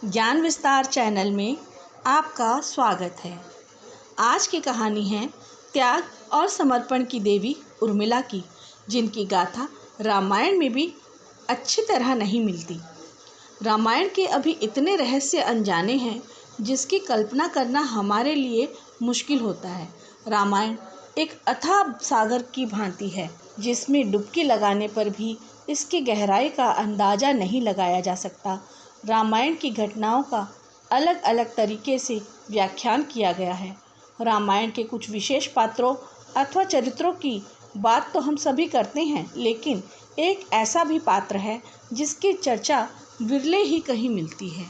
ज्ञान विस्तार चैनल में आपका स्वागत है। आज की कहानी है त्याग और समर्पण की देवी उर्मिला की, जिनकी गाथा रामायण में भी अच्छी तरह नहीं मिलती। रामायण के अभी इतने रहस्य अनजाने हैं जिसकी कल्पना करना हमारे लिए मुश्किल होता है। रामायण एक अथाह सागर की भांति है जिसमें डुबकी लगाने पर भी इसकी गहराई का अंदाज़ा नहीं लगाया जा सकता। रामायण की घटनाओं का अलग अलग तरीके से व्याख्यान किया गया है। रामायण के कुछ विशेष पात्रों अथवा चरित्रों की बात तो हम सभी करते हैं, लेकिन एक ऐसा भी पात्र है जिसकी चर्चा विरले ही कहीं मिलती है।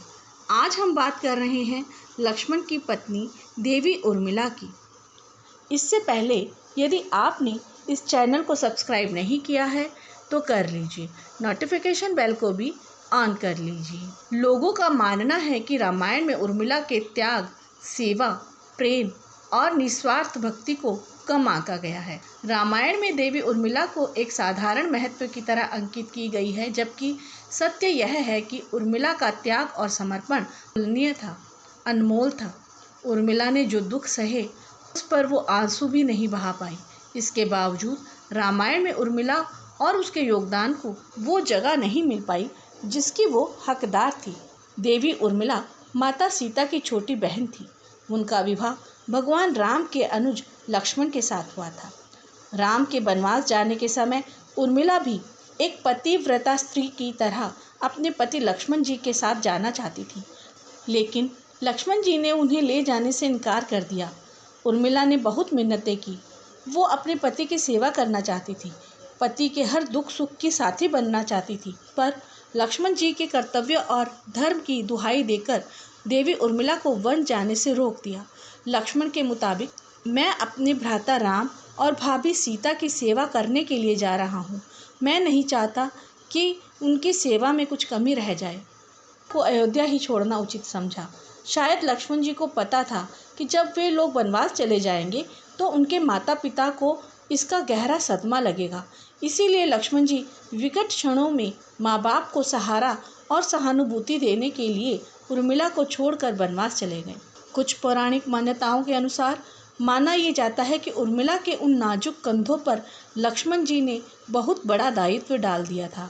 आज हम बात कर रहे हैं लक्ष्मण की पत्नी देवी उर्मिला की। इससे पहले यदि आपने इस चैनल को सब्सक्राइब नहीं किया है तो कर लीजिए, नोटिफिकेशन बेल को भी ऑन कर लीजिए। लोगों का मानना है कि रामायण में उर्मिला के त्याग, सेवा, प्रेम और निस्वार्थ भक्ति को कम आंका गया है। रामायण में देवी उर्मिला को एक साधारण महत्व की तरह अंकित की गई है, जबकि सत्य यह है कि उर्मिला का त्याग और समर्पण अतुलनीय था, अनमोल था। उर्मिला ने जो दुख सहे उस पर वो आंसू भी नहीं बहा पाई। इसके बावजूद रामायण में उर्मिला और उसके योगदान को वो जगह नहीं मिल पाई जिसकी वो हकदार थी। देवी उर्मिला माता सीता की छोटी बहन थी। उनका विवाह भगवान राम के अनुज लक्ष्मण के साथ हुआ था। राम के वनवास जाने के समय उर्मिला भी एक पतिव्रता स्त्री की तरह अपने पति लक्ष्मण जी के साथ जाना चाहती थी, लेकिन लक्ष्मण जी ने उन्हें ले जाने से इनकार कर दिया। उर्मिला ने बहुत मिन्नतें की। वो अपने पति की सेवा करना चाहती थी, पति के हर दुख सुख की साथी बनना चाहती थी, पर लक्ष्मण जी के कर्तव्य और धर्म की दुहाई देकर देवी उर्मिला को वन जाने से रोक दिया। लक्ष्मण के मुताबिक, मैं अपने भ्राता राम और भाभी सीता की सेवा करने के लिए जा रहा हूँ। मैं नहीं चाहता कि उनकी सेवा में कुछ कमी रह जाए। को अयोध्या ही छोड़ना उचित समझा। शायद लक्ष्मण जी को पता था कि जब वे लोग वनवास चले जाएंगे तो उनके माता पिता को इसका गहरा सदमा लगेगा। इसीलिए लक्ष्मण जी विकट क्षणों में माँ बाप को सहारा और सहानुभूति देने के लिए उर्मिला को छोड़कर वनवास चले गए। कुछ पौराणिक मान्यताओं के अनुसार माना ये जाता है कि उर्मिला के उन नाजुक कंधों पर लक्ष्मण जी ने बहुत बड़ा दायित्व डाल दिया था।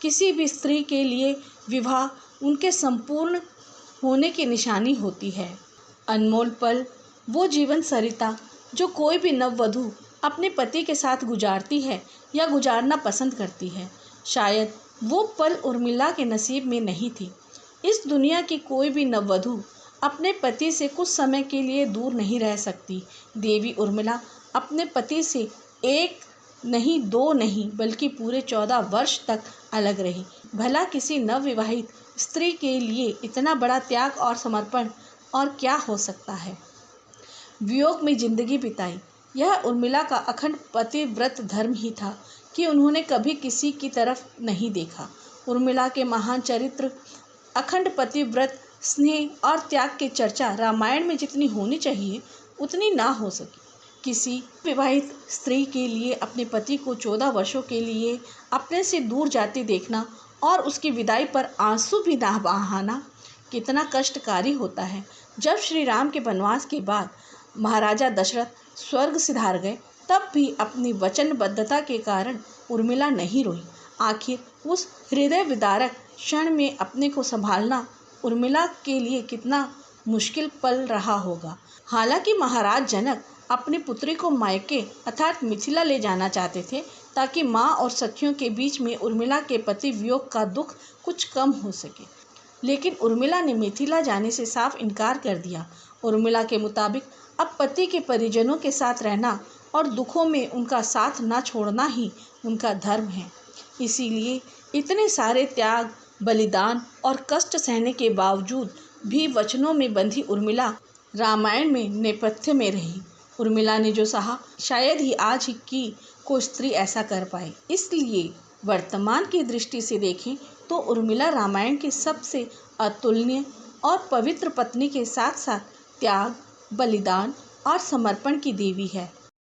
किसी भी स्त्री के लिए विवाह उनके संपूर्ण होने की निशानी होती है। अनमोल पल, वो जीवन सरिता जो कोई भी नववधू अपने पति के साथ गुजारती है या गुजारना पसंद करती है, शायद वो पल उर्मिला के नसीब में नहीं थी। इस दुनिया की कोई भी नववधू अपने पति से कुछ समय के लिए दूर नहीं रह सकती। देवी उर्मिला अपने पति से एक नहीं, दो नहीं, बल्कि पूरे 14 वर्ष तक अलग रही। भला किसी नवविवाहित स्त्री के लिए इतना बड़ा त्याग और समर्पण और क्या हो सकता है। वियोग में जिंदगी बिताई। यह उर्मिला का अखंड पतिव्रत धर्म ही था कि उन्होंने कभी किसी की तरफ नहीं देखा। उर्मिला के महान चरित्र, अखंड पतिव्रत, स्नेह और त्याग की चर्चा रामायण में जितनी होनी चाहिए उतनी ना हो सकी। किसी विवाहित स्त्री के लिए अपने पति को 14 वर्षों के लिए अपने से दूर जाते देखना और उसकी विदाई पर आंसू भी ना बहाना कितना कष्टकारी होता है। जब श्री राम के वनवास के बाद महाराजा दशरथ स्वर्ग सिधार गए, तब भी अपनी वचनबद्धता के कारण उर्मिला नहीं रोई। आखिर उस हृदय विदारक क्षण में अपने को संभालना उर्मिला के लिए कितना मुश्किल पल रहा होगा। हालांकि महाराज जनक अपनी पुत्री को मायके अर्थात मिथिला ले जाना चाहते थे ताकि माँ और सखियों के बीच में उर्मिला के पति वियोग का दुख कुछ कम हो सके, लेकिन उर्मिला ने मिथिला जाने से साफ इनकार कर दिया। उर्मिला के मुताबिक अब पति के परिजनों के साथ रहना और दुखों में उनका साथ ना छोड़ना ही उनका धर्म है। इसीलिए इतने सारे त्याग, बलिदान और कष्ट सहने के बावजूद भी वचनों में बंधी उर्मिला रामायण में नेपथ्य में रही। उर्मिला ने जो सहा, शायद ही आज की कोई स्त्री ऐसा कर पाए। इसलिए वर्तमान की दृष्टि से देखें तो उर्मिला रामायण की सबसे अतुलनीय और पवित्र पत्नी के साथ साथ त्याग, बलिदान और समर्पण की देवी है।